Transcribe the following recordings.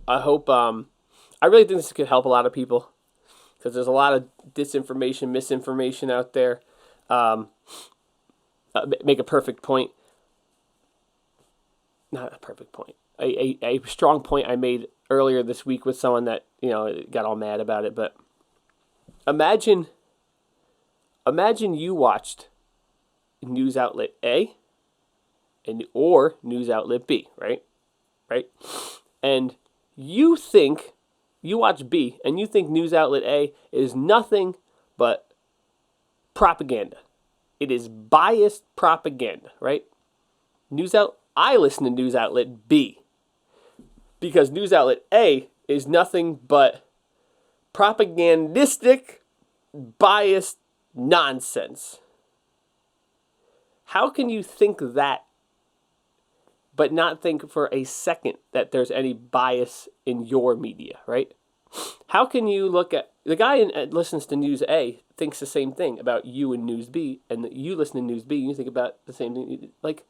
I hope. I really think this could help a lot of people because there's a lot of disinformation, misinformation out there. Um, Make a perfect point. Not a perfect point. A strong point I made earlier this week with someone that got all mad about it. But imagine you watched news outlet A or news outlet B, right? Right? And you watch B and you think news outlet A is nothing but propaganda. It is biased propaganda, right? I listen to news outlet B because news outlet A is nothing but propagandistic, biased nonsense. How can you think that but not think for a second that there's any bias in your media, right? How can you look at the guy that listens to News A thinks the same thing about you and News B, and you listen to News B and you think about the same thing? Like,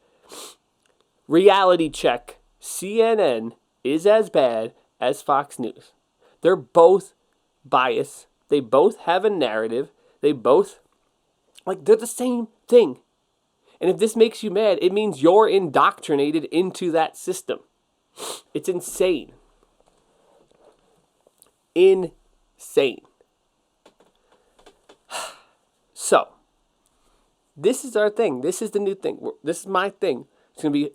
reality check, CNN is as bad as Fox News. They're both biased. They both have a narrative. They're the same thing. And if this makes you mad, it means you're indoctrinated into that system. It's insane. Insane. So, this is our thing. This is the new thing. This is my thing. It's going to be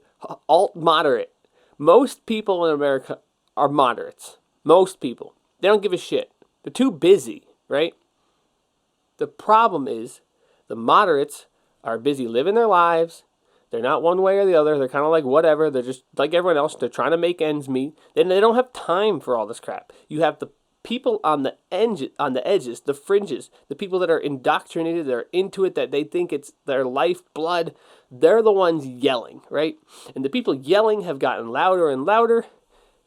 alt-moderate. Most people in America are moderates. Most people. They don't give a shit. They're too busy, right? The problem is the moderates are busy living their lives. They're not one way or the other. They're kind of like whatever. They're just like everyone else. They're trying to make ends meet. Then they don't have time for all this crap. You have the people on the edges, the fringes, the people that are indoctrinated, that are into it, that they think it's their lifeblood. They're the ones yelling, right? And the people yelling have gotten louder and louder.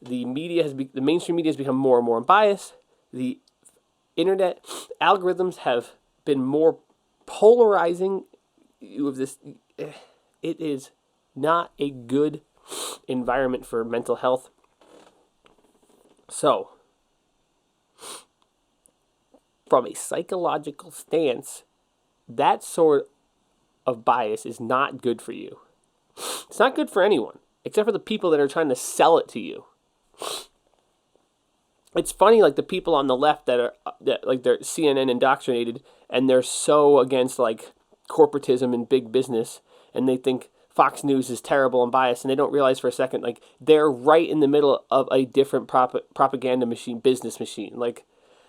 The mainstream media has become more and more unbiased. The internet algorithms have been more polarizing. It is not a good environment for mental health. So, from a psychological stance, that sort of bias is not good for you. It's not good for anyone, except for the people that are trying to sell it to you. It's funny, like the people on the left that they're CNN indoctrinated, and they're so against like corporatism and big business, and they think Fox News is terrible and biased, and they don't realize for a second, like, they're right in the middle of a different propaganda machine, business machine. Like,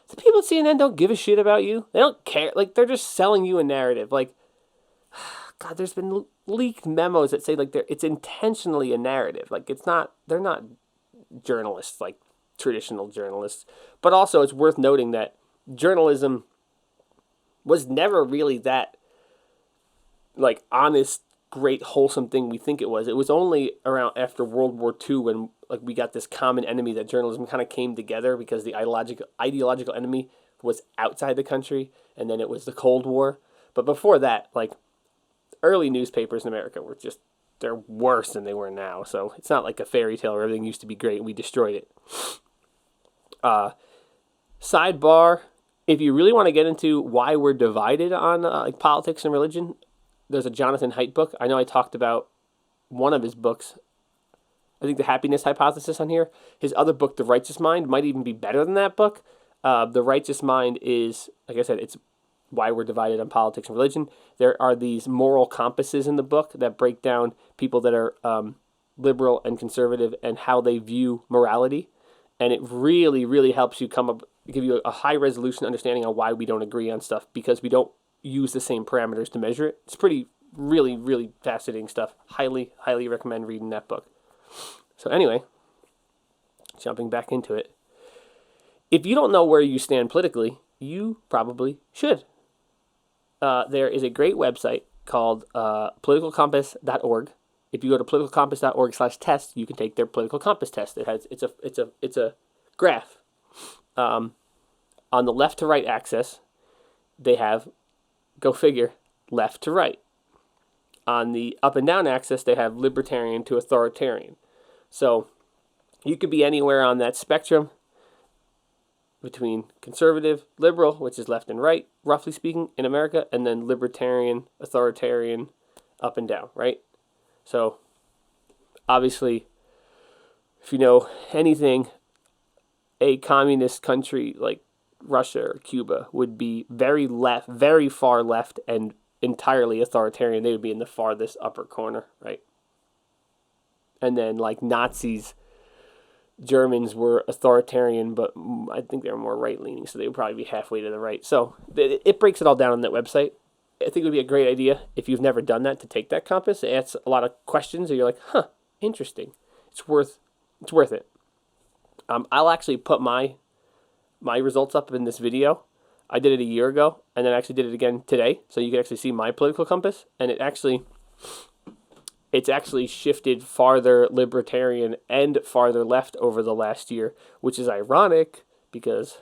the people at CNN don't give a shit about you. They don't care. Like, they're just selling you a narrative. Like, God, there's been leaked memos that say, like, it's intentionally a narrative. Like, they're not journalists, like traditional journalists. But also, it's worth noting that journalism was never really that, like, honest, great, wholesome thing we think it was. It was only around after World War II when, like, we got this common enemy that journalism kind of came together because the ideological enemy was outside the country, and then it was the Cold War. But before that, like, early newspapers in America they're worse than they were now. So it's not like a fairy tale where everything used to be great and we destroyed it. Sidebar, if you really want to get into why we're divided on like politics and religion, there's a Jonathan Haidt book. I know I talked about one of his books, I think The Happiness Hypothesis, on here. His other book, The Righteous Mind, might even be better than that book. The Righteous Mind is, like I said, it's why we're divided on politics and religion. There are these moral compasses in the book that break down people that are liberal and conservative and how they view morality. And it really, really helps you give you a high resolution understanding on why we don't agree on stuff, because we don't use the same parameters to measure it. It's pretty, really, really fascinating stuff. Highly, highly recommend reading that book. So anyway, jumping back into it. If you don't know where you stand politically, you probably should. There is a great website called politicalcompass.org. If you go to politicalcompass.org/test, you can take their political compass test. It's a graph. On the left to right axis, they have, go figure, left to right. On the up and down axis, they have libertarian to authoritarian. So You could be anywhere on that spectrum between conservative, liberal, which is left and right, roughly speaking, in America, and then libertarian, authoritarian, up and down, right? So, obviously, if you know anything, a communist country like Russia or Cuba would be very left, very far left, and entirely authoritarian. They would be in the farthest upper corner, right? And then like Nazis, Germans were authoritarian, but I think they were more right-leaning, so they would probably be halfway to the right. So it breaks it all down on that website. I think it would be a great idea if you've never done that to take that compass. It asks a lot of questions, and you're like, huh, interesting. It's worth it. I'll actually put my results up in this video. I did it a year ago, and then I actually did it again today, so you can actually see my political compass, and it's actually shifted farther libertarian and farther left over the last year, which is ironic because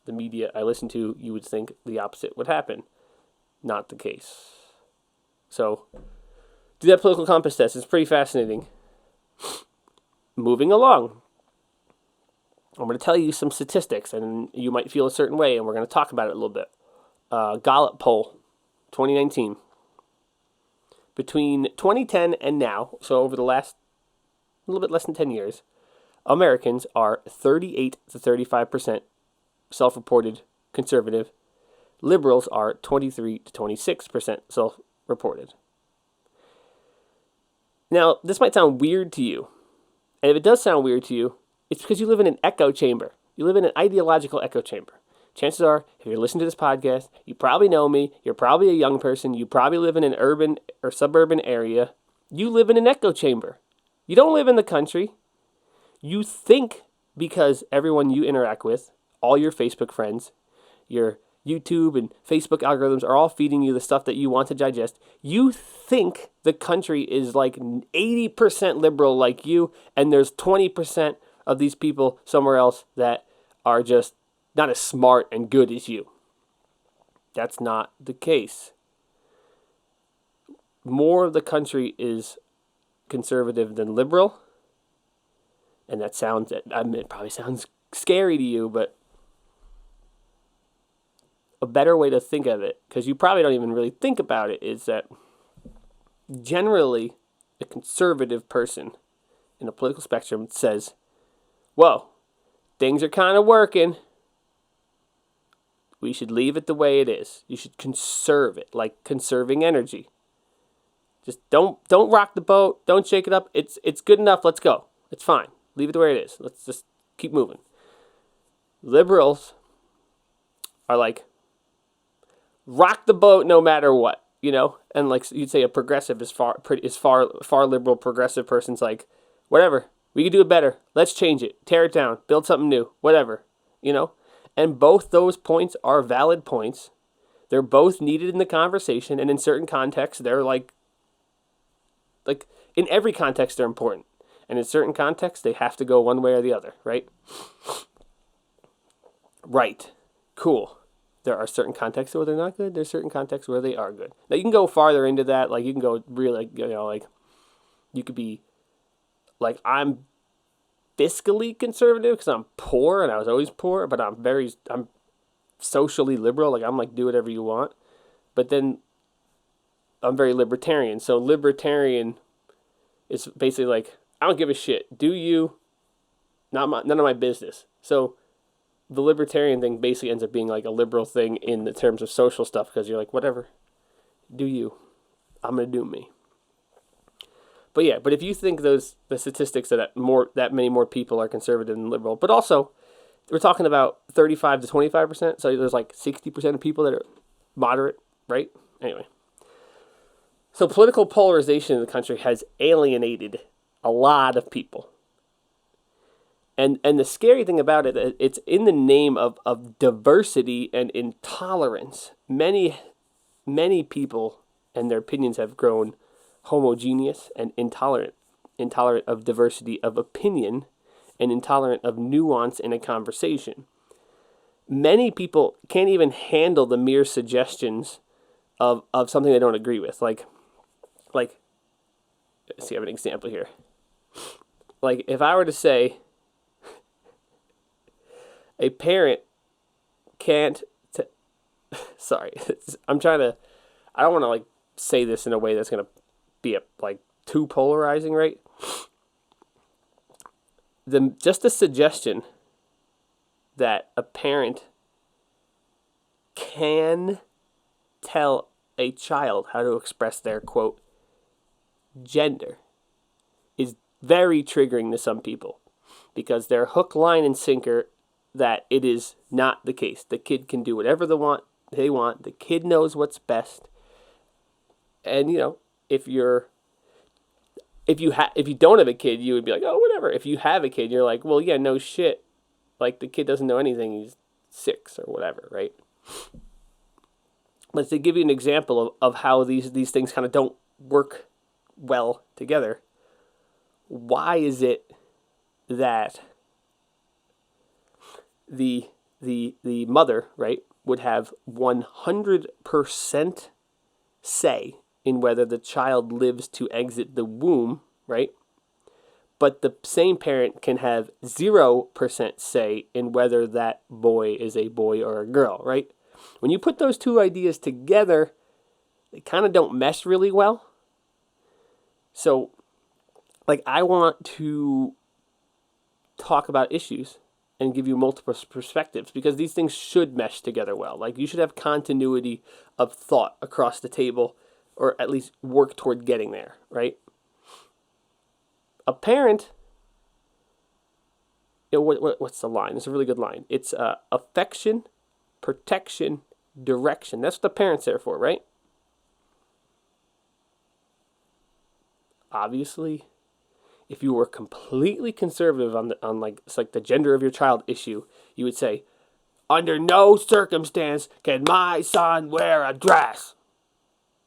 the media I listen to, you would think the opposite would happen. Not the case. So, do that political compass test. It's pretty fascinating. Moving along. I'm going to tell you some statistics, and you might feel a certain way, and we're going to talk about it a little bit. Gallup poll, 2019. Between 2010 and now, so over the last little bit less than 10 years, Americans are 38 to 35% self-reported conservative. Liberals are 23 to 26% self-reported. Now, this might sound weird to you. And if it does sound weird to you, it's because you live in an echo chamber. You live in an ideological echo chamber. Chances are, if you're listening to this podcast, you probably know me. You're probably a young person. You probably live in an urban or suburban area. You live in an echo chamber. You don't live in the country. You think because everyone you interact with, all your Facebook friends, your YouTube and Facebook algorithms are all feeding you the stuff that you want to digest. You think the country is like 80% liberal like you, and there's 20% of these people somewhere else that are just not as smart and good as you. That's not the case. More of the country is conservative than liberal. And that sounds, I mean, it probably sounds scary to you, but a better way to think of it, because you probably don't even really think about it, is that generally a conservative person in a political spectrum says, whoa, things are kind of working. We should leave it the way it is. You should conserve it, like conserving energy. Just don't rock the boat. Don't shake it up. It's good enough. Let's go. It's fine. Leave it the way it is. Let's just keep moving. Liberals are like, rock the boat no matter what, you know? And like you'd say a progressive is far liberal progressive person's like, whatever. We could do it better. Let's change it. Tear it down. Build something new. Whatever, you know? And both those points are valid points. They're both needed in the conversation, and in certain contexts, they're like in every context, they're important. And in certain contexts, they have to go one way or the other, right? Right. Cool. There are certain contexts where they're not good. There's certain contexts where they are good. Now, you can go farther into that. Like, you can go really, you know, like, you could be, like, I'm fiscally conservative because I'm poor and I was always poor, but I'm socially liberal. Like, I'm like, do whatever you want. But then I'm very libertarian. So libertarian is basically like, I don't give a shit. Do you? None of my business. So the libertarian thing basically ends up being like a liberal thing in the terms of social stuff, because you're like, whatever. Do you? I'm going to do me. But yeah, but if you think the statistics that many more people are conservative than liberal, but also we're talking about 35 to 25%, so there's like 60% of people that are moderate, right? Anyway. So political polarization in the country has alienated a lot of people. And the scary thing about it, it's in the name of diversity and intolerance. Many people and their opinions have grown homogeneous and intolerant of diversity of opinion and intolerant of nuance in a conversation. Many people can't even handle the mere suggestions of something they don't agree with. Like, let's see, I have an example here. Like, if I were to say, A parent can't. Sorry, I'm trying to. I don't want to like say this in a way that's gonna be like too polarizing, right? Just a suggestion that a parent can tell a child how to express their quote gender is very triggering to some people because they're hook, line, and sinker that it is not the case. The kid can do whatever they want. The kid knows what's best. And if you don't have a kid, you would be like, oh, whatever. If you have a kid, you're like, well, yeah, no shit. Like the kid doesn't know anything. He's 6 or whatever, right? But to give you an example of how these things kind of don't work well together, why is it that the mother, right, would have 100% say in whether the child lives to exit the womb, right? But the same parent can have 0% say in whether that boy is a boy or a girl, right? When you put those two ideas together, they kind of don't mesh really well. So, like, I want to talk about issues and give you multiple perspectives because these things should mesh together well. Like, you should have continuity of thought across the table, or at least work toward getting there, right? A parent, what's the line? It's a really good line. It's affection, protection, direction. That's what the parent's there for, right? Obviously, if you were completely conservative on like it's like the gender of your child issue, you would say, under no circumstance can my son wear a dress,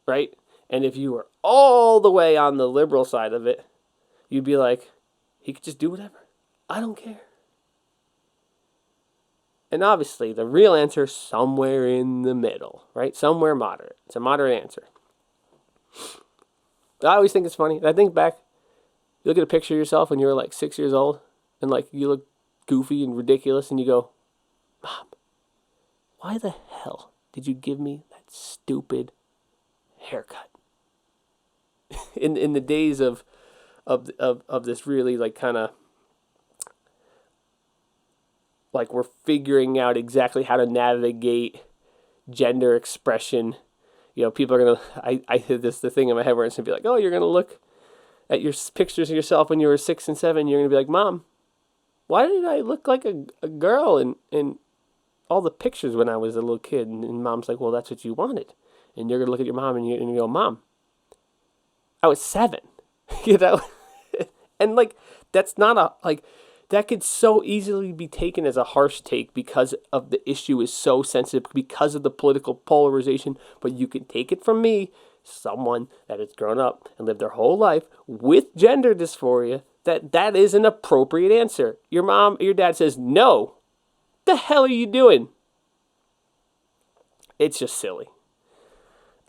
right? And if you were all the way on the liberal side of it, you'd be like, he could just do whatever. I don't care. And obviously, the real answer is somewhere in the middle, right? Somewhere moderate. It's a moderate answer. I always think it's funny. I think back, you look at a picture of yourself when you were like 6 years old, and like you look goofy and ridiculous, and you go, Mom, why the hell did you give me that stupid haircut? in the days of this really like kind of like we're figuring out exactly how to navigate gender expression. People are gonna. I did the thing in my head where it's gonna be like, oh, you're gonna look at your pictures of yourself when you were 6 and 7. You're gonna be like, Mom, why did I look like a girl in all the pictures when I was a little kid? And Mom's like, well, that's what you wanted. And you're gonna look at your mom and you go, Mom, I was 7, and like that's not that could so easily be taken as a harsh take because of the issue is so sensitive because of the political polarization. But you can take it from me, someone that has grown up and lived their whole life with gender dysphoria, that is an appropriate answer. Your mom or your dad says no. The hell are you doing? It's just silly.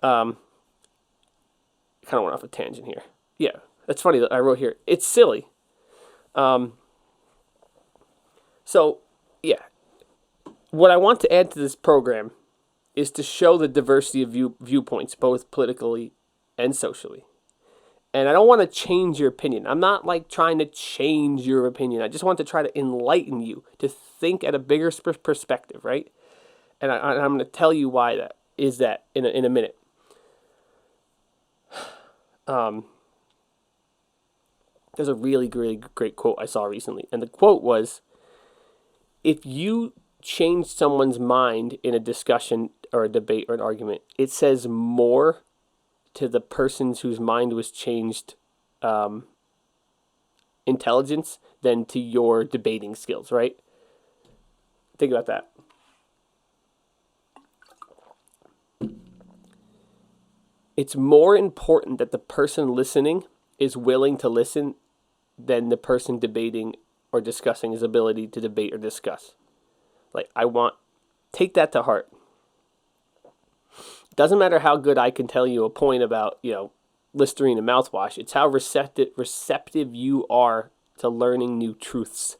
Kind of went off a tangent here. Yeah, that's funny that I wrote here. It's silly. So, yeah. What I want to add to this program is to show the diversity of viewpoints, both politically and socially. And I don't want to change your opinion. I'm not like trying to change your opinion. I just want to try to enlighten you to think at a bigger perspective, right? And I'm going to tell you why that is that in a minute. There's a really, really great quote I saw recently. And the quote was, if you change someone's mind in a discussion or a debate or an argument, it says more to the person's whose mind was changed intelligence than to your debating skills, right? Think about that. It's more important that the person listening is willing to listen than the person debating or discussing his ability to debate or discuss. Like, take that to heart. It doesn't matter how good I can tell you a point about, Listerine and mouthwash. It's how receptive you are to learning new truths.